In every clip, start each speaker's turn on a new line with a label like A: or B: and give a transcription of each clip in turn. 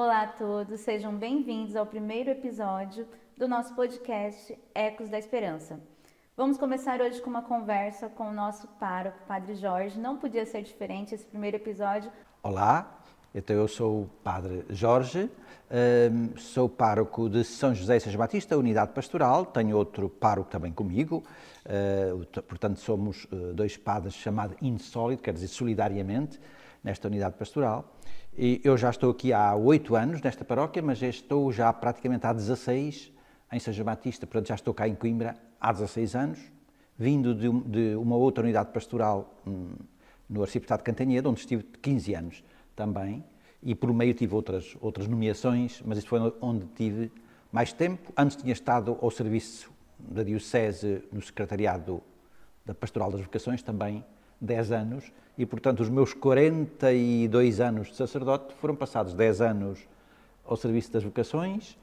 A: Olá a todos, sejam bem-vindos ao primeiro episódio do nosso podcast Ecos da Esperança. Vamos começar hoje com uma conversa com o nosso pároco, Padre Jorge. Não podia ser diferente esse primeiro episódio.
B: Olá, então eu sou o Padre Jorge, sou pároco de São José e São Batista, unidade pastoral, tenho outro pároco também comigo, portanto somos dois padres chamados insólito, quer dizer solidariamente, nesta unidade pastoral. E eu já estou aqui há 8 anos nesta paróquia, mas estou já praticamente há 16 em São João Batista, portanto já estou cá em Coimbra há 16 anos, vindo de uma outra unidade pastoral no Arciprestado de Cantanhede, onde estive 15 anos também, e por meio tive outras nomeações, mas isto foi onde tive mais tempo. Antes tinha estado ao serviço da Diocese no Secretariado da Pastoral das Vocações, também 10 anos, e portanto os meus 42 anos de sacerdote foram passados 10 anos ao serviço das vocações,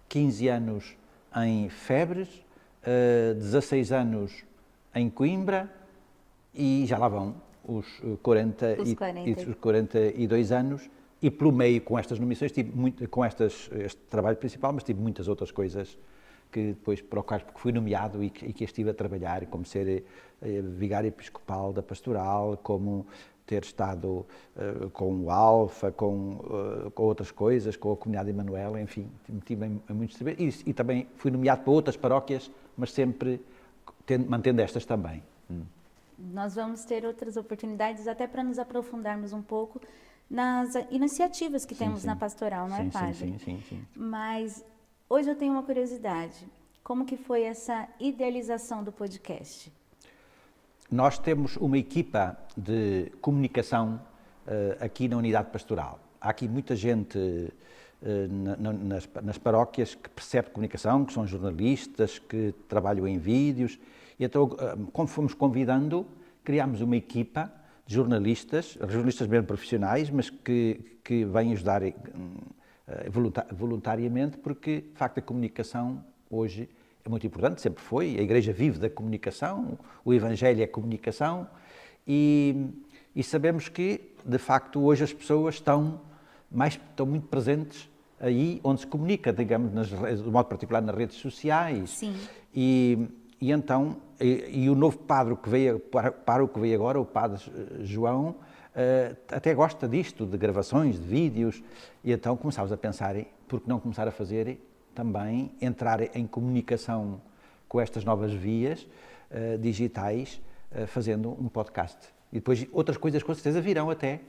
B: 15 anos em Febres, 16 anos em Coimbra e já lá vão os 42 anos, e pelo meio com estas nomeações, este trabalho principal, mas tive muitas outras coisas que depois para o quais fui nomeado e que estive a trabalhar, como ser vigário episcopal da pastoral, como ter estado com o Alfa, com outras coisas, com a comunidade de Emanuel, enfim, tive em muitos trabalhos e também fui nomeado para outras paróquias, mas sempre mantendo estas também.
A: Nós vamos ter outras oportunidades até para nos aprofundarmos um pouco nas iniciativas que temos na pastoral, não é, Padre?
B: Sim.
A: Mas hoje eu tenho uma curiosidade. Como que foi essa idealização do podcast?
B: Nós temos uma equipa de comunicação aqui na unidade pastoral. Há aqui muita gente nas paróquias que percebe comunicação, que são jornalistas, que trabalham em vídeos. E então, como fomos convidando, criámos uma equipa de jornalistas mesmo profissionais, mas que vêm ajudar voluntariamente, porque, de facto, a comunicação hoje é muito importante, sempre foi. A Igreja vive da comunicação, o Evangelho é comunicação, e sabemos que, de facto, hoje as pessoas estão muito presentes aí onde se comunica, digamos, de modo particular nas redes sociais.
A: Sim.
B: E então, o novo pároco que veio agora, o Padre João, até gosta disto, de gravações, de vídeos, e então começámos a pensar, por que não começar a fazer também, entrar em comunicação com estas novas vias digitais, fazendo um podcast. E depois outras coisas com certeza virão até,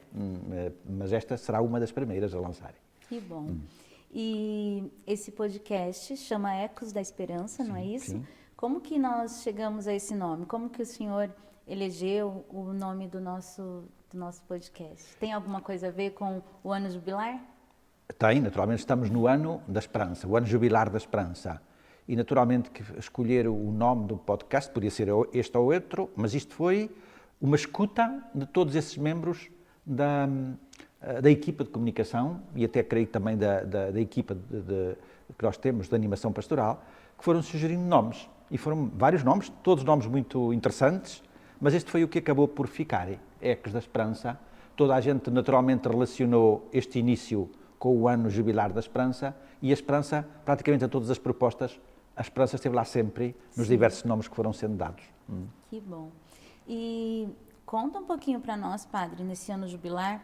B: mas esta será uma das primeiras a lançar.
A: Que bom. E esse podcast chama Ecos da Esperança, não é isso?
B: Sim.
A: Como que nós chegamos a esse nome? Como que o senhor elegeu o nome do nosso podcast? Tem alguma coisa a ver com o ano jubilar?
B: Tem, naturalmente estamos no ano da esperança, o ano jubilar da esperança. E naturalmente que escolher o nome do podcast podia ser este ou outro, mas isto foi uma escuta de todos esses membros da equipa de comunicação e até creio também da equipa que nós temos de animação pastoral, que foram sugerindo nomes. E foram vários nomes, todos nomes muito interessantes, mas este foi o que acabou por ficar, Ecos da Esperança. Toda a gente naturalmente relacionou este início com o ano jubilar da Esperança, e a Esperança, praticamente a todas as propostas, a Esperança esteve lá sempre, nos diversos nomes que foram sendo dados.
A: Que bom. E conta um pouquinho para nós, Padre, nesse ano jubilar,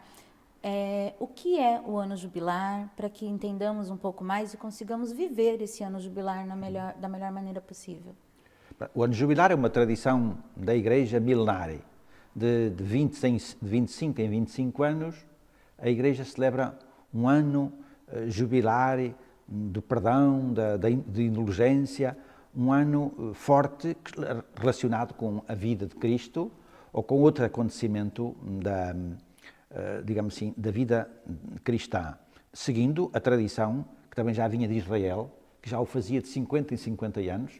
A: o que é o ano jubilar, para que entendamos um pouco mais e consigamos viver esse ano jubilar da melhor maneira possível.
B: O ano jubilar é uma tradição da Igreja milenar. De 25 em 25 anos, a Igreja celebra um ano jubilar do perdão, de indulgência, um ano forte relacionado com a vida de Cristo ou com outro acontecimento digamos assim, da vida cristã, seguindo a tradição que também já vinha de Israel, que já o fazia de 50 em 50 anos,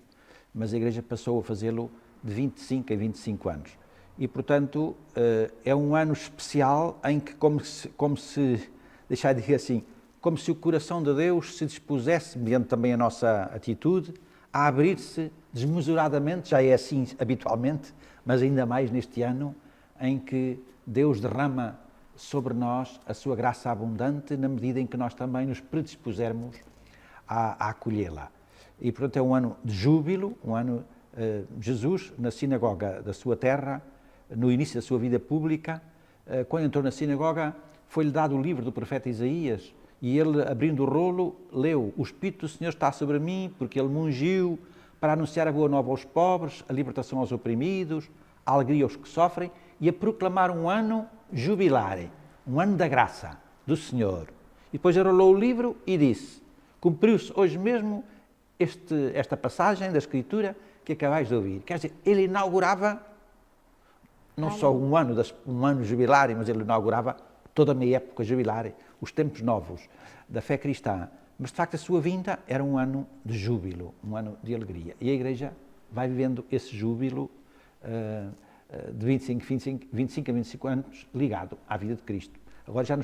B: mas a Igreja passou a fazê-lo de 25 em 25 anos. E, portanto, é um ano especial em que, como se deixar de dizer assim, como se o coração de Deus se dispusesse, mediante também a nossa atitude, a abrir-se desmesuradamente, já é assim habitualmente, mas ainda mais neste ano, em que Deus derrama sobre nós a sua graça abundante na medida em que nós também nos predispusermos a acolhê-la. E, portanto, é um ano de júbilo, um ano Jesus, na sinagoga da sua terra, no início da sua vida pública, quando entrou na sinagoga, foi-lhe dado o livro do profeta Isaías e ele, abrindo o rolo, leu: o Espírito do Senhor está sobre mim, porque ele me ungiu para anunciar a boa nova aos pobres, a libertação aos oprimidos, a alegria aos que sofrem e a proclamar um ano jubilar, um ano da graça do Senhor. E depois enrolou o livro e disse: cumpriu-se hoje mesmo esta passagem da Escritura que acabais de ouvir. Quer dizer, ele inaugurava não só um ano jubilar, mas ele inaugurava toda a meia época jubilar, os tempos novos da fé cristã. Mas, de facto, a sua vinda era um ano de júbilo, um ano de alegria. E a Igreja vai vivendo esse júbilo de 25 a 25 anos ligado à vida de Cristo. Agora já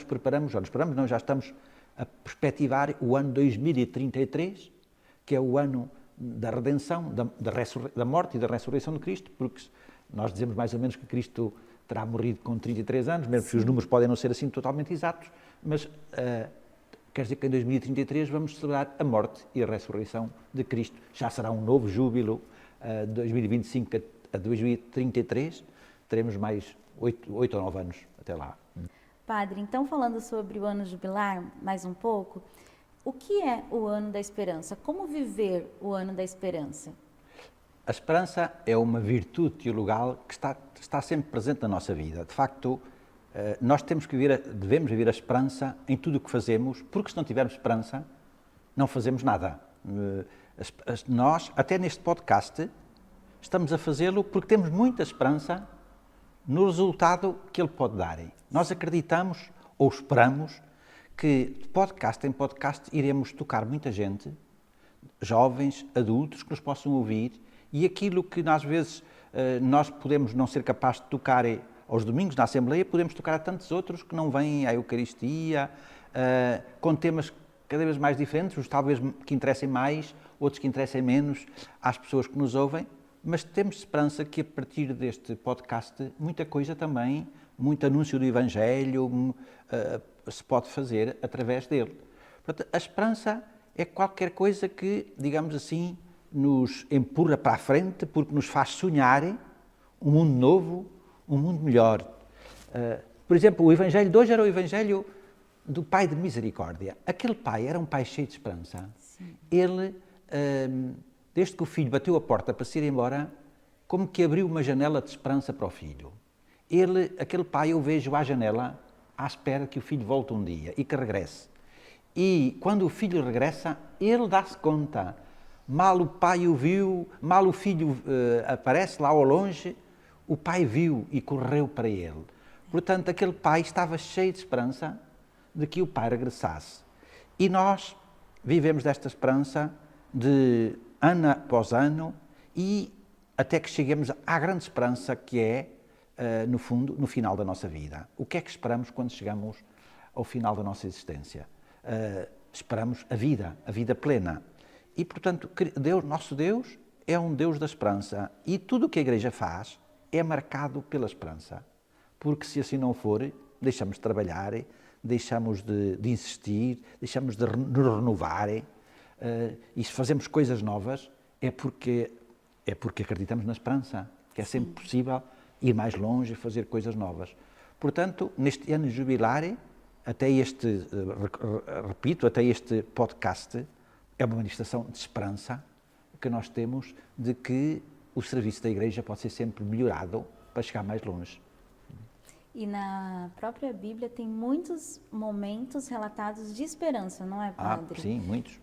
B: estamos a perspectivar o ano 2033, que é o ano da redenção, da morte e da ressurreição de Cristo, porque nós dizemos mais ou menos que Cristo terá morrido com 33 anos, mesmo que os números podem não ser assim totalmente exatos, mas quer dizer que em 2033 vamos celebrar a morte e a ressurreição de Cristo. Já será um novo júbilo, 2025 a 2033, teremos mais 8 ou 9 anos até lá.
A: Padre, então falando sobre o ano jubilar, mais um pouco, o que é o ano da esperança? Como viver o ano da esperança?
B: A esperança é uma virtude teologal que está sempre presente na nossa vida. De facto, nós devemos viver a esperança em tudo o que fazemos, porque se não tivermos esperança, não fazemos nada. Nós, até neste podcast, estamos a fazê-lo porque temos muita esperança no resultado que ele pode dar. Nós acreditamos ou esperamos que de podcast em podcast iremos tocar muita gente, jovens, adultos, que nos possam ouvir, e aquilo que às vezes nós podemos não ser capazes de tocar aos domingos na Assembleia, podemos tocar a tantos outros que não vêm à Eucaristia, com temas cada vez mais diferentes, uns talvez que interessem mais, outros que interessem menos às pessoas que nos ouvem, mas temos esperança que a partir deste podcast muita coisa também, muito anúncio do Evangelho se pode fazer através dele. Portanto, a esperança é qualquer coisa que, digamos assim, nos empurra para a frente porque nos faz sonhar um mundo novo, um mundo melhor. Por exemplo, o Evangelho de hoje era o Evangelho do Pai de Misericórdia. Aquele pai era um pai cheio de esperança. Sim. Ele, desde que o filho bateu a porta para se ir embora, como que abriu uma janela de esperança para o filho. Aquele pai, eu vejo à janela, à espera que o filho volte um dia e que regresse. E quando o filho regressa, ele dá-se conta. Mal o pai o viu, mal o filho aparece lá ao longe, o pai viu e correu para ele. Portanto, aquele pai estava cheio de esperança de que o pai regressasse. E nós vivemos desta esperança de ano após ano e até que cheguemos à grande esperança que é, no fundo, no final da nossa vida. O que é que esperamos quando chegamos ao final da nossa existência? Esperamos a vida plena. E, portanto, nosso Deus é um Deus da esperança e tudo o que a Igreja faz é marcado pela esperança. Porque se assim não for, deixamos de trabalhar, deixamos de insistir, deixamos de nos renovar e se fazemos coisas novas é porque acreditamos na esperança, que é sempre possível ir mais longe e fazer coisas novas. Portanto, neste ano jubilar, até este podcast, é uma manifestação de esperança que nós temos de que o serviço da Igreja pode ser sempre melhorado para chegar mais longe.
A: E na própria Bíblia tem muitos momentos relatados de esperança, não é, Padre?
B: Sim, muitos.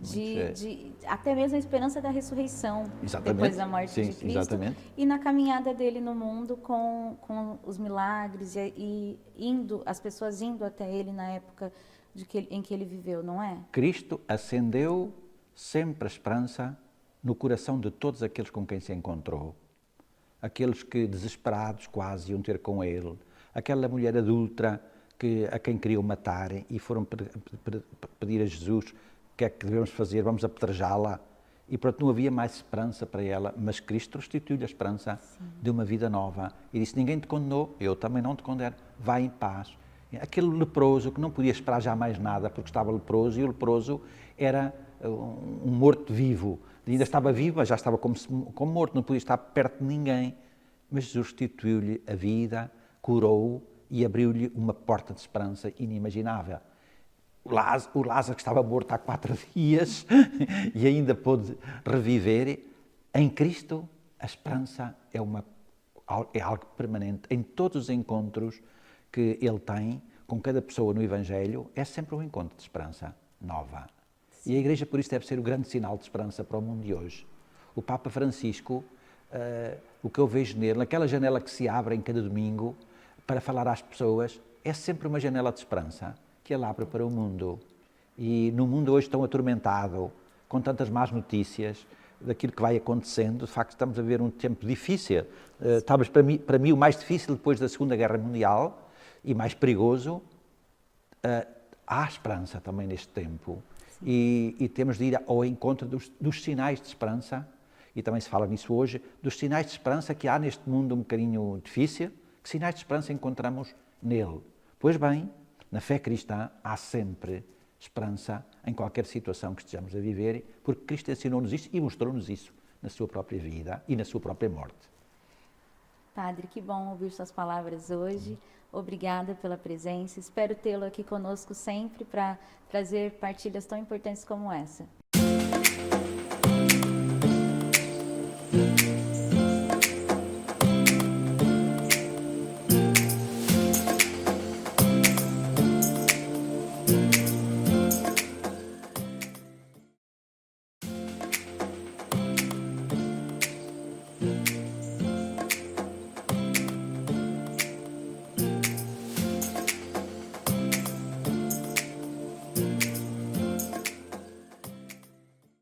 A: Até mesmo a esperança da ressurreição, depois da morte de Cristo.
B: Exatamente.
A: E na caminhada dele no mundo com os milagres e as pessoas indo até ele na época em que ele viveu, não é?
B: Cristo acendeu sempre a esperança no coração de todos aqueles com quem se encontrou. Aqueles que, desesperados, quase iam ter com ele. Aquela mulher adúltera a quem queriam matar e foram pedir a Jesus o que é que devemos fazer, vamos apedrejá-la. E pronto, não havia mais esperança para ela, mas Cristo restituiu-lhe a esperança de uma vida nova. E disse, ninguém te condenou, eu também não te condeno, vai em paz. Aquele leproso que não podia esperar já mais nada porque estava leproso, e o leproso era um morto-vivo. Ainda estava vivo, mas já estava como morto, não podia estar perto de ninguém. Mas Jesus restituiu-lhe a vida, curou-o e abriu-lhe uma porta de esperança inimaginável. O Lázaro, que estava morto há 4 dias e ainda pôde reviver, em Cristo a esperança é algo permanente. Em todos os encontros que ele tem com cada pessoa no Evangelho, é sempre um encontro de esperança nova. Sim. E a Igreja, por isso, deve ser o grande sinal de esperança para o mundo de hoje. O Papa Francisco, o que eu vejo nele, naquela janela que se abre em cada domingo para falar às pessoas, é sempre uma janela de esperança que ele abre para o mundo. E no mundo hoje tão atormentado, com tantas más notícias daquilo que vai acontecendo, de facto estamos a ver um tempo difícil. Talvez para mim o mais difícil depois da Segunda Guerra Mundial, e mais perigoso. Há esperança também neste tempo e temos de ir ao encontro dos sinais de esperança, e também se fala nisso hoje, dos sinais de esperança que há neste mundo um bocadinho difícil. Que sinais de esperança encontramos nele? Pois bem, na fé cristã há sempre esperança em qualquer situação que estejamos a viver, porque Cristo ensinou-nos isso e mostrou-nos isso na sua própria vida e na sua própria morte.
A: Padre, que bom ouvir suas palavras hoje. Obrigada pela presença. Espero tê-lo aqui conosco sempre para trazer partilhas tão importantes como essa.